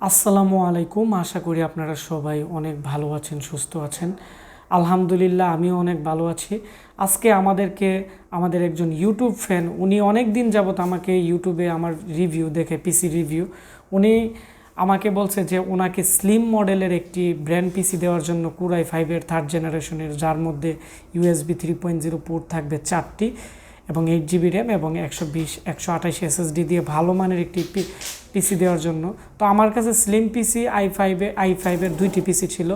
আসসালামু আলাইকুম। আশা করি আপনারা সবাই অনেক ভালো আছেন, সুস্থ আছেন। আলহামদুলিল্লাহ আমিও অনেক ভালো আছি। আজকে আমাদের একজন ইউটিউব ফ্যান, উনি অনেক দিন যাবত আমাকে ইউটিউবে আমার রিভিউ দেখে, পিসি রিভিউ, উনি আমাকে বলছে যে ওনাকে স্লিম মডেলের একটি ব্র্যান্ড পিসি দেওয়ার জন্য কুরাই 5-এর 3rd জেনারেশনের, যার মধ্যে USB 3.0 পোর্ট থাকবে 4টি এবং 8GB র্যাম এবং 128 SSD দিয়ে ভালো মানের একটি পিসি দেওয়ার জন্য। তো আমার কাছে স্লিম পিসি i5-এর 2টি পিসি ছিল।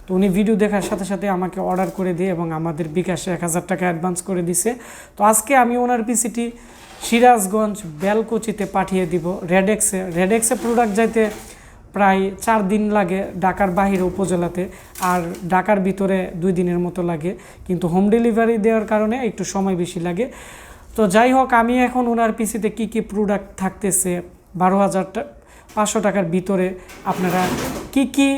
তো উনি ভিডিও দেখার সাথে সাথে আমাকে অর্ডার করে দিয়ে এবং আমাদের বিকাশে 1000 টাকা অ্যাডভান্স করে দিছে। তো আজকে আমি ওনার পিসিটি সিরাজগঞ্জ বেলকুচিতে পাঠিয়ে দিব। রেডেক্সে প্রোডাক্ট যাইতে প্রায় 4 দিন লাগে ঢাকার বাহিরে উপজেলাতে, আর ঢাকার ভিতরে 2 দিনের মতো লাগে, কিন্তু হোম ডেলিভারি দেওয়ার কারণে একটু সময় বেশি লাগে। তো যাই হোক, আমি এখন ওনার পিসিতে কি কি প্রোডাক্ট থাকতেছে, 12,500 টাকার ভিতরে আপনারা কি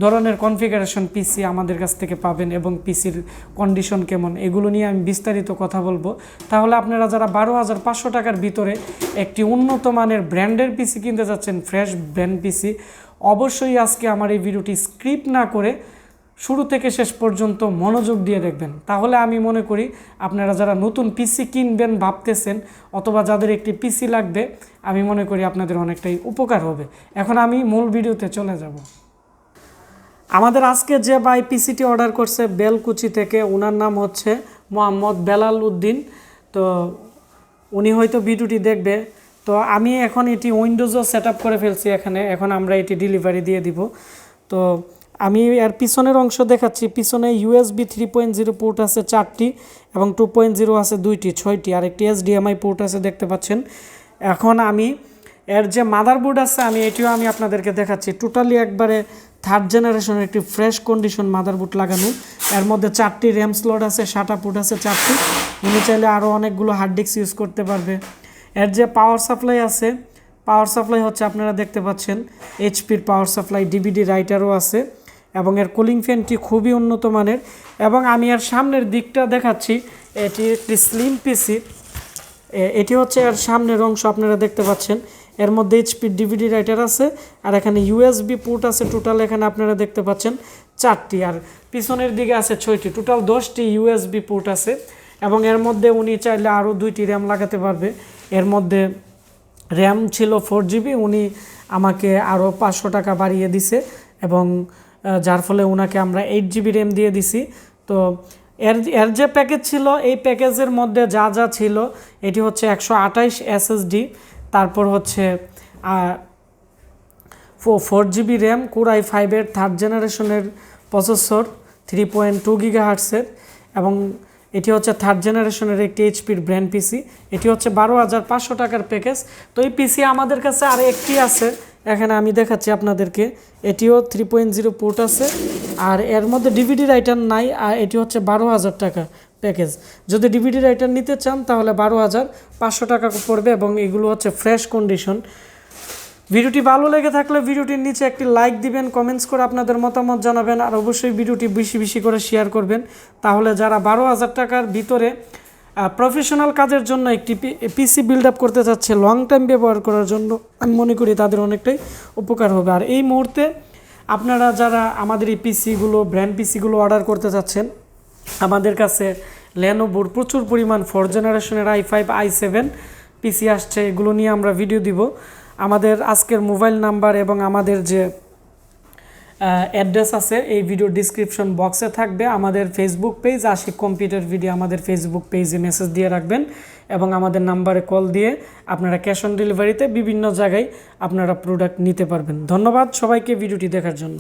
ধরনের কনফিগারেশন পিসি আমাদের কাছ থেকে পাবেন এবং পিসির কন্ডিশন কেমন, এগুলো নিয়ে আমি বিস্তারিত কথা বলবো। তাহলে আপনারা যারা 12,500 টাকার ভিতরে একটি উন্নত মানের ব্র্যান্ডের পিসি কিনতে যাচ্ছেন, ফ্রেশ ব্র্যান্ড পিসি, অবশ্যই আজকে আমার এই ভিডিওটি স্ক্রিপ্ট না করে শুরু থেকে শেষ পর্যন্ত মনোযোগ দিয়ে দেখবেন। তাহলে আমি মনে করি আপনারা যারা নতুন পিসি কিনবেন ভাবতেছেন, অথবা যাদের একটি পিসি লাগবে, আমি মনে করি আপনাদের অনেকটাই উপকার হবে। এখন আমি মূল ভিডিওতে চলে যাব। আমাদের আজকে যে ভাই পিসিটি অর্ডার করছে বেলকুচি থেকে, ওনার নাম হচ্ছে মোহাম্মদ বেলাল উদ্দিন। তো উনি হয়তো ভিডিওটি দেখবে। তো আমি এখন এটি উইন্ডোজও সেট আপ করে ফেলছি এখানে, এখন আমরা এটি ডেলিভারি দিয়ে দিব। তো আমি এর পিছনের অংশ দেখাচ্ছি। পিছনে USB 3.0 পোর্ট আছে 4টি এবং 2.0 আছে 2টি, 6টি, আর একটি HDMI পোর্ট আছে দেখতে পাচ্ছেন। এখন আমি এর যে মাদারবোর্ড আছে এটিও আমি আপনাদেরকে দেখাচ্ছি। টোটালি একবারে 3rd জেনারেশনের একটি ফ্রেশ কন্ডিশন মাদারবোর্ড লাগানো। এর মধ্যে 4টি র্যাম স্লট আছে, 7টা পোর্ট আছে 4টি। উনি চাইলে আরও অনেকগুলো হার্ড ডিস্ক ইউজ করতে পারবে। এর যে পাওয়ার সাপ্লাই আছে, পাওয়ার সাপ্লাই হচ্ছে আপনারা দেখতে পাচ্ছেন HPর পাওয়ার সাপ্লাই, DVD রাইটারও আছে এবং এর কুলিং ফ্যানটি খুবই উন্নত মানের। এবং আমি এর সামনের দিকটা দেখাচ্ছি, এটি একটি স্লিম পিসি। এটি হচ্ছে এর সামনের অংশ, আপনারা দেখতে পাচ্ছেন। এর মধ্যে HPর DVD রাইটার আছে আর এখানে USB পোর্ট আছে টোটাল, এখানে আপনারা দেখতে পাচ্ছেন 4টি, আর পিছনের দিকে আছে 6টি, টোটাল 10টি USB পোর্ট আছে। এবং এর মধ্যে উনি চাইলে আরও 2টি র্যাম লাগাতে পারবে। এর মধ্যে র্যাম ছিল 4GB, উনি আমাকে আরও 500 টাকা বাড়িয়ে দিছে এবং যার ফলে ওনাকে আমরা 8GB র্যাম দিয়ে দিছি। তো এর যে প্যাকেজ ছিল, এই প্যাকেজের মধ্যে যা যা ছিল, এটি হচ্ছে 128 SSD, তারপর হচ্ছে 4GB র্যাম, কুরাই 5-এর 3rd জেনারেশনের প্রসেসর, 3.2 GHz, এবং এটি হচ্ছে 3rd জেনারেশনের একটি HPর ব্র্যান্ড পিসি। এটি হচ্ছে 12,500 টাকার প্যাকেজ। তো এই পিসি আমাদের কাছে আর একটি আছে, এখানে আমি দেখাচ্ছি আপনাদেরকে। এটিও 3.0 পোর্ট আছে আর এর মধ্যে DVD রাইটার নাই, আর এটি হচ্ছে 12,000 টাকা প্যাকেজ। যদি DVD রাইটার নিতে চান তাহলে 12,500 টাকা পড়বে এবং এগুলো হচ্ছে ফ্রেশ কন্ডিশন। ভিডিওটি ভালো লেগে থাকলে ভিডিওটির নিচে একটি লাইক দিবেন, কমেন্টস করে আপনাদের মতামত জানাবেন, আর অবশ্যই ভিডিওটি বেশি বেশি করে শেয়ার করবেন। তাহলে যারা 12,000 টাকার ভিতরে প্রফেশনাল কাজের জন্য একটি পিসি বিল্ড আপ করতে চাচ্ছে, লং টাইম ব্যবহার করার জন্য, আমি মনে করি তাদের অনেকটাই উপকার হবে। আর এই মুহূর্তে আপনারা যারা আমাদের এই পিসিগুলো, ব্র্যান্ড পিসিগুলো অর্ডার করতে চাচ্ছেন, আমাদের কাছে লেনোভোর প্রচুর পরিমাণ 4th জেনারেশনের i5, i7 পিসি আসছে, এগুলো নিয়ে আমরা ভিডিও দিব। আমাদের আজকের মোবাইল নাম্বার এবং আমাদের যে অ্যাড্রেস আছে এই ভিডিও ডিসক্রিপশন বক্সে থাকবে। আমাদের Facebook page Ashiq computer video, আমাদের ফেসবুক পেজে মেসেজ দিয়ে রাখবেন এবং আমাদের নাম্বারে কল দিয়ে আপনারা ক্যাশ অন ডেলিভারিতে বিভিন্ন জায়গায় আপনারা প্রোডাক্ট নিতে পারবেন। ধন্যবাদ সবাইকে ভিডিওটি দেখার জন্য।